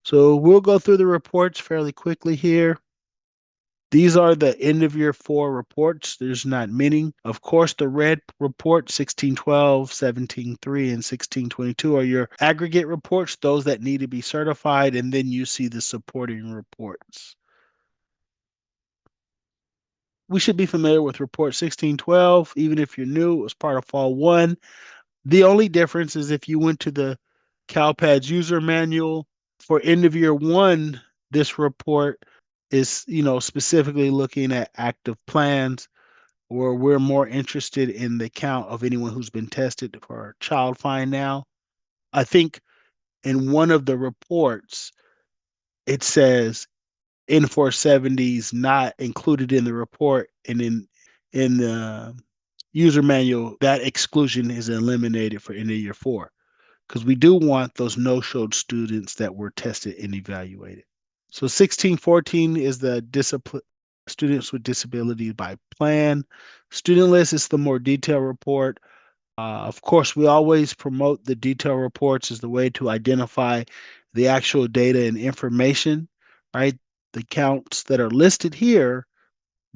So we'll go through the reports fairly quickly here. These are the end of year 4 reports. There's not many. Of course, the red report, 1612, 17.3, and 1622 are your aggregate reports, those that need to be certified, and then you see the supporting reports. We should be familiar with report 1612, even if you're new, it was part of fall 1. The only difference is if you went to the CALPADS user manual for end of year 1, this report is, specifically looking at active plans, where we're more interested in the count of anyone who's been tested for child find now. I think in one of the reports, it says N470s not included in the report, and in the user manual, that exclusion is eliminated for end of year 4, because we do want those no-showed students that were tested and evaluated. So 1614 is the students with disabilities by plan. Student list is the more detailed report. Of course, we always promote the detailed reports as the way to identify the actual data and information, right? The counts that are listed here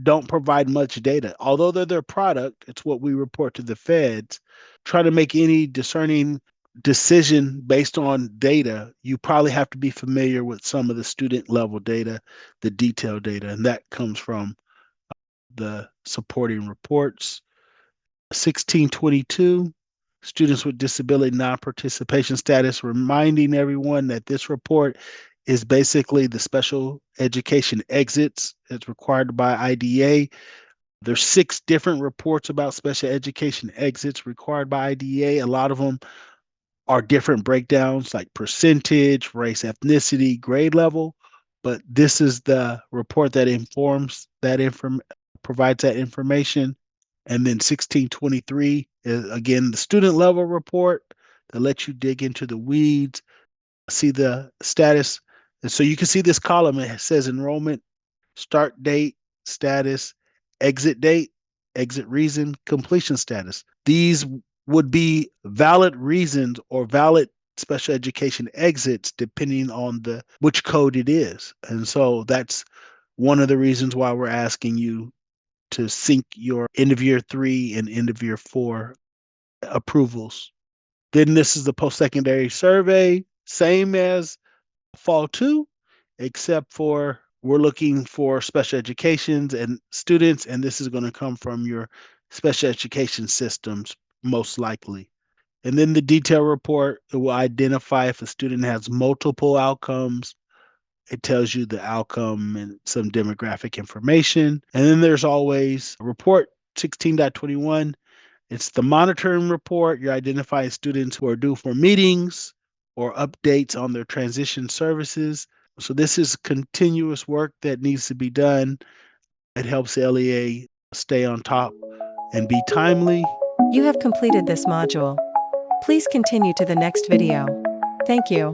don't provide much data. Although they're their product, it's what we report to the feds. Try to make any discerning decision based on data, you probably have to be familiar with some of the student level data, the detailed data, and that comes from the supporting reports. 1622, students with disability non-participation status, reminding everyone that this report is basically the special education exits as required by IDEA. There's 6 different reports about special education exits required by IDEA. A lot of them are different breakdowns like percentage, race, ethnicity, grade level, but this is the report that informs that provides that information. And then 1623 is again the student level report that lets you dig into the weeds, see the status. And so you can see this column, it says enrollment, start date, status, date, exit reason, completion status. These would be valid reasons or valid special education exits depending on which code it is. And so that's one of the reasons why we're asking you to sync your end of year 3 and end of year 4 approvals. Then this is the post-secondary survey, same as fall 2, except for we're looking for special educations and students, and this is going to come from your special education systems, most likely. And then the detail report, it will identify if a student has multiple outcomes. It tells you the outcome and some demographic information. And then there's always a report 16.21. It's the monitoring report. You're identifying students who are due for meetings or updates on their transition services. So this is continuous work that needs to be done. It helps LEA stay on top and be timely. You have completed this module. Please continue to the next video. Thank you.